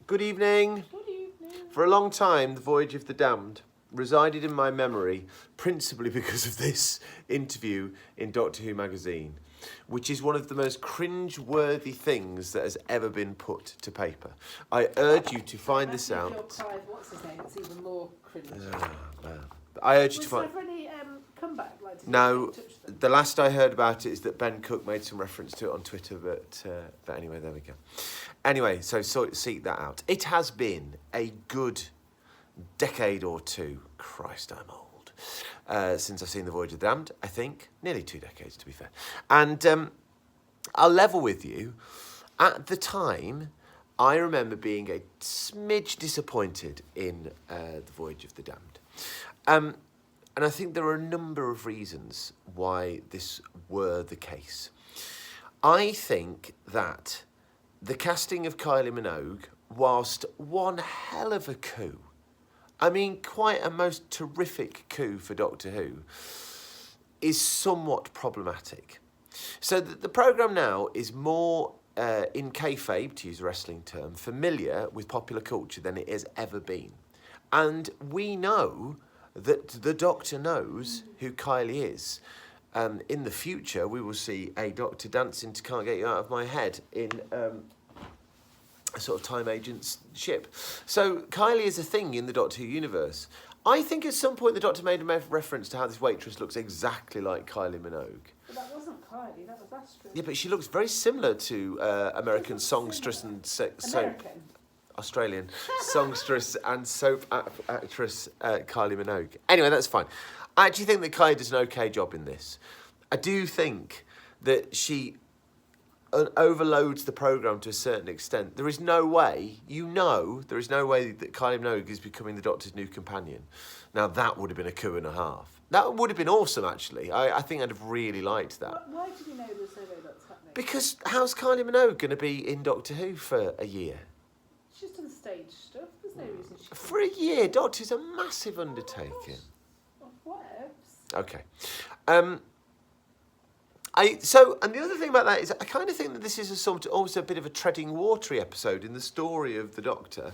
Good evening. Good evening. For a long time, the Voyage of the Damned resided in my memory principally because of this interview in Doctor Who magazine, which is one of the most cringe-worthy things that has ever been put to paper. I urge you to find this out. What's his name? It's even more cringe. I urge you to Was find... there any comeback? No, the last I heard about it is that Ben Cook made some reference to it on Twitter, but anyway, there we go. Anyway, so seek that out. It has been a good decade or two, Christ, I'm old, since I've seen The Voyage of the Damned, I think. Nearly 2 decades, to be fair. And I'll level with you. At the time, I remember being a smidge disappointed in The Voyage of the Damned. And I think there are a number of reasons why this were the case. I think that the casting of Kylie Minogue, whilst one hell of a coup, I mean, quite a most terrific coup for Doctor Who, is somewhat problematic. So the programme now is more, in kayfabe, to use a wrestling term, familiar with popular culture than it has ever been. And we know that the Doctor knows who Kylie is. In the future, we will see a Doctor dancing to Can't Get You Out of My Head in a sort of time agent's ship. So Kylie is a thing in the Doctor Who universe. I think at some point the Doctor made a reference to how this waitress looks exactly like Kylie Minogue. But that wasn't Kylie, that was Astrid. Yeah, but she looks very similar to American songstress and soap... Australian songstress and soap actress Kylie Minogue. Anyway, that's fine. I actually think that Kylie does an okay job in this. I do think that she overloads the programme to a certain extent. There is no way, there is no way that Kylie Minogue is becoming the Doctor's new companion. Now, that would have been a coup and a half. That would have been awesome, actually. I think I'd have really liked that. Why did you know there was no way that's happening? Because how's Kylie Minogue going to be in Doctor Who for a year? She's done stage stuff. There's no reason she... For a year, Doctor's a massive undertaking. Whatevs. Okay. And the other thing about that is I kind of think that this is also a bit of a treading watery episode in the story of the Doctor,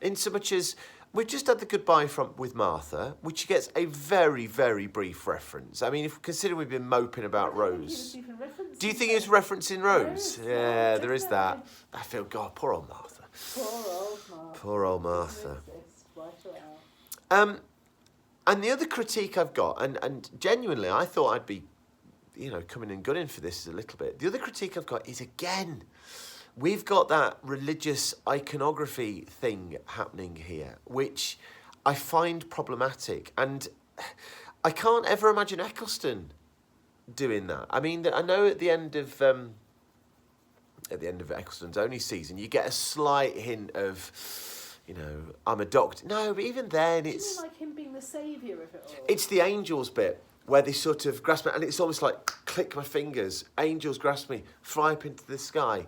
in so much as we've just had the goodbye with Martha, which gets a very, very brief reference. I mean, if considering we've been moping about Rose. Do you think he was referencing Rose? Yeah, there is that. I feel, God, poor old Martha. Poor old Martha. And the other critique I've got, and genuinely I thought I'd be, coming and gunning for this a little bit. The other critique I've got is, again, we've got that religious iconography thing happening here, which I find problematic. And I can't ever imagine Eccleston doing that. I mean, I know at the end of Eccleston's only season, you get a slight hint of, I'm a doctor. No, but even then, it's... Do you mean like him being the saviour of it all? It's the angels bit, where they sort of grasp me, and it's almost like, click my fingers, angels grasp me, fly up into the sky.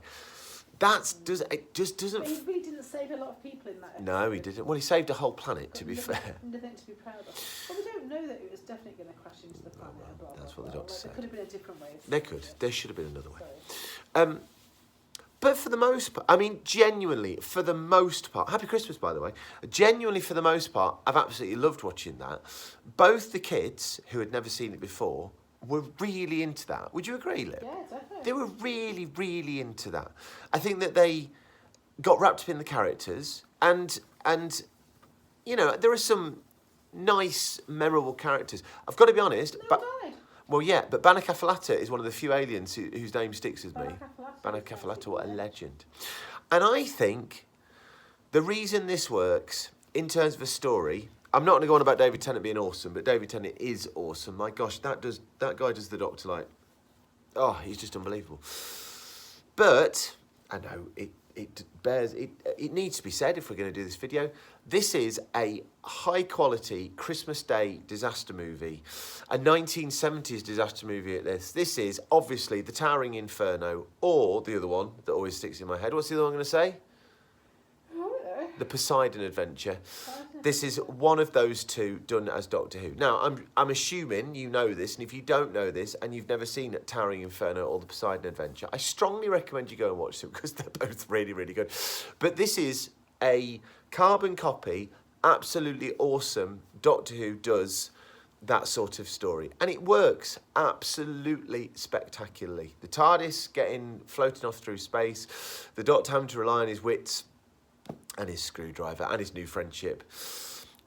It just doesn't... But he really didn't save a lot of people in that episode. No, he didn't. Well, he saved a whole planet, to be fair. Nothing to be proud of. Well, we don't know that it was definitely going to crash into the planet. That's what the Doctor said. There could have been a different way. There could. There should have been another way. But for the most part, I mean, genuinely, for the most part, Happy Christmas, by the way, genuinely, for the most part, I've absolutely loved watching that. Both the kids, who had never seen it before, were really into that. Would you agree, Liv? Yeah, definitely. They were really, really into that. I think that they got wrapped up in the characters, and there are some nice, memorable characters. I've got to be honest, but... Well, yeah, but Bana Kafalata is one of the few aliens whose name sticks with me. Bana Kafalata, what a legend. And I think the reason this works, in terms of a story, I'm not going to go on about David Tennant being awesome, but David Tennant is awesome. My gosh, that guy does the Doctor like... Oh, he's just unbelievable. But, I know, it needs to be said if we're going to do this video. This is a high-quality Christmas Day disaster movie, a 1970s disaster movie at this. This is, obviously, The Towering Inferno, or the other one that always sticks in my head. What's the other one I'm going to say? The Poseidon Adventure. This is one of those two done as Doctor Who. Now, I'm assuming you know this, and if you don't know this and you've never seen Towering Inferno or The Poseidon Adventure, I strongly recommend you go and watch them because they're both really, really good. But this is a carbon copy, absolutely awesome Doctor Who does that sort of story. And it works absolutely spectacularly. The TARDIS floating off through space, the Doctor having to rely on his wits and his screwdriver and his new friendship.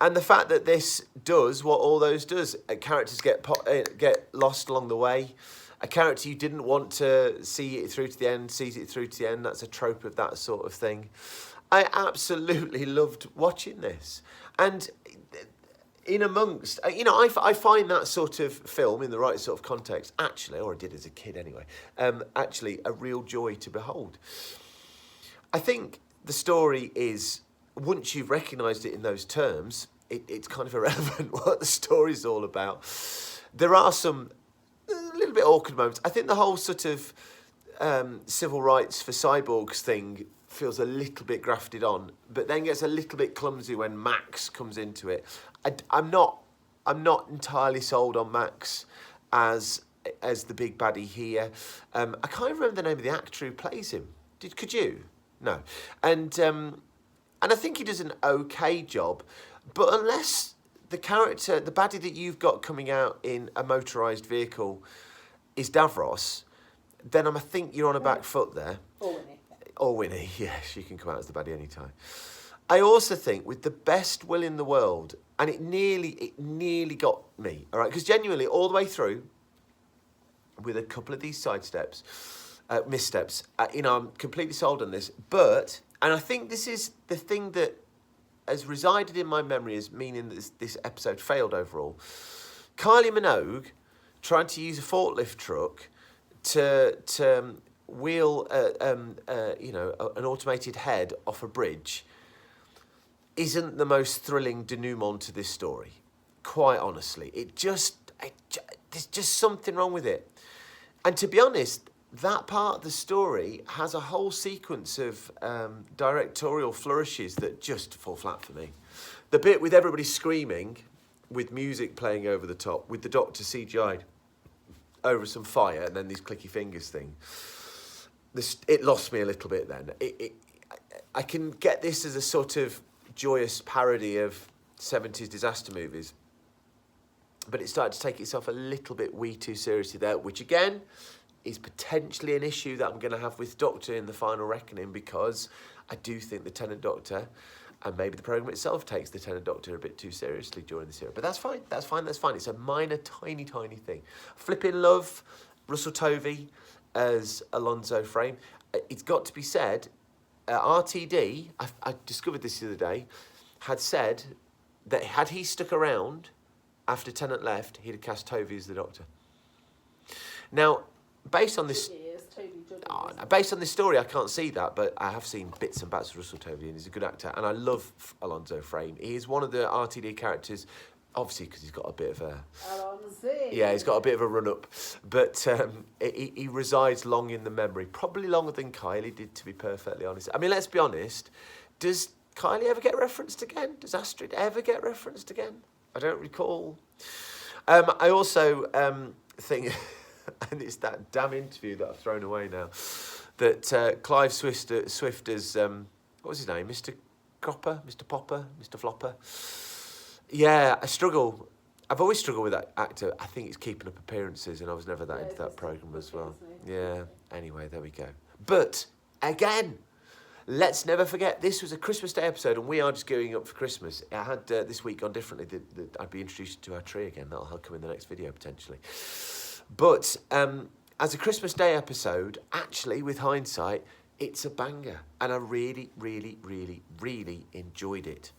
And the fact that this does what all those does. Characters get lost along the way. A character you didn't want to see it through to the end, sees it through to the end. That's a trope of that sort of thing. I absolutely loved watching this. And in amongst, I find that sort of film in the right sort of context, actually, or I did as a kid anyway, actually a real joy to behold. I think the story is, once you've recognised it in those terms, it's kind of irrelevant what the story's all about. There are some a little bit awkward moments. I think the whole sort of civil rights for cyborgs thing feels a little bit grafted on, but then gets a little bit clumsy when Max comes into it. I'm not entirely sold on Max as the big baddie here. I can't remember the name of the actor who plays him. Could you? No. And I think he does an okay job, but unless the character, the baddie that you've got coming out in a motorised vehicle is Davros, then I think you're on a back foot there. Or Winnie, yeah, she can come out as the baddie anytime. I also think with the best will in the world, and it nearly got me, all right, because genuinely all the way through, with a couple of these missteps, I'm completely sold on this. But, and I think this is the thing that has resided in my memory as meaning that this episode failed overall. Kylie Minogue trying to use a forklift truck to wheel an automated head off a bridge isn't the most thrilling denouement to this story. Quite honestly, there's just something wrong with it. And to be honest, that part of the story has a whole sequence of directorial flourishes that just fall flat for me. The bit with everybody screaming, with music playing over the top, with the Doctor CGI'd over some fire, and then these clicky fingers thing. It lost me a little bit then. I can get this as a sort of joyous parody of 70s disaster movies, but it started to take itself a little bit too seriously there, which again is potentially an issue that I'm going to have with Doctor in the Final Reckoning, because I do think the Tenant Doctor, and maybe the programme itself, takes the Tenant Doctor a bit too seriously during the series. But that's fine. It's a minor, tiny thing. Flipping love Russell Tovey as Alonzo Frame. It's got to be said, RTD, I discovered this the other day, had said that had he stuck around after Tennant left, he'd have cast Tovey as the Doctor. Now, based on this story, I can't see that, but I have seen bits and bats of Russell Tovey, and he's a good actor, and I love Alonzo Frame. He is one of the RTD characters, obviously because he's got a bit of a... Yeah, he's got a bit of a run-up, but he resides long in the memory, probably longer than Kylie did, to be perfectly honest. I mean, let's be honest, does Kylie ever get referenced again? Does Astrid ever get referenced again? I don't recall. I also think... and it's that damn interview that I've thrown away now, that Clive Swift as, what was his name, Mr. Cropper, Mr. Popper, Mr. Flopper. Yeah, I struggle. I've always struggled with that actor. I think it's keeping up appearances, and I was never that into that programme as well. Yeah, anyway, there we go. But, again, let's never forget, this was a Christmas Day episode, and we are just gearing up for Christmas. I had this week gone differently. I'd be introduced to our tree again. That'll come in the next video, potentially. But as a Christmas Day episode, actually, with hindsight, it's a banger. And I really, really, really, really enjoyed it.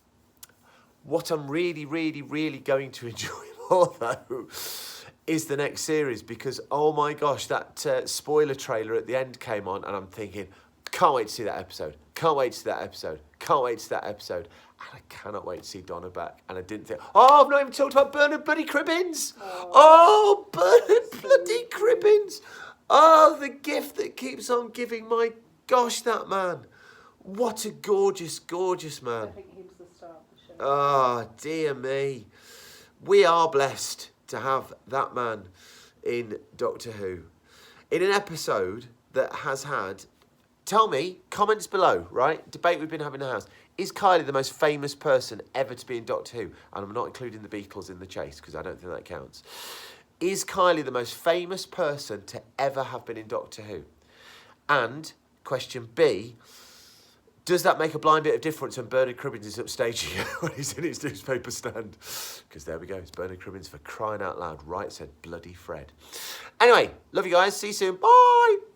What I'm really, really, really going to enjoy more, though, is the next series. Because, oh my gosh, that spoiler trailer at the end came on, and I'm thinking, can't wait to see that episode. Can't wait to see that episode. Can't wait to see that episode. And I cannot wait to see Donna back. And I didn't think, I've not even talked about Bernard Bloody Cribbins. Oh, Bernard Bloody Cribbins. Oh, the gift that keeps on giving. My gosh, that man. What a gorgeous, gorgeous man. I think he was the star of the show. Oh, dear me. We are blessed to have that man in Doctor Who. In an episode that has had tell me, comments below, right? Debate we've been having in the house. Is Kylie the most famous person ever to be in Doctor Who? And I'm not including the Beatles in the chase because I don't think that counts. Is Kylie the most famous person to ever have been in Doctor Who? And question B, does that make a blind bit of difference when Bernard Cribbins is upstaging when he's in his newspaper stand? Because there we go, it's Bernard Cribbins for crying out loud. Right said bloody Fred. Anyway, love you guys. See you soon. Bye.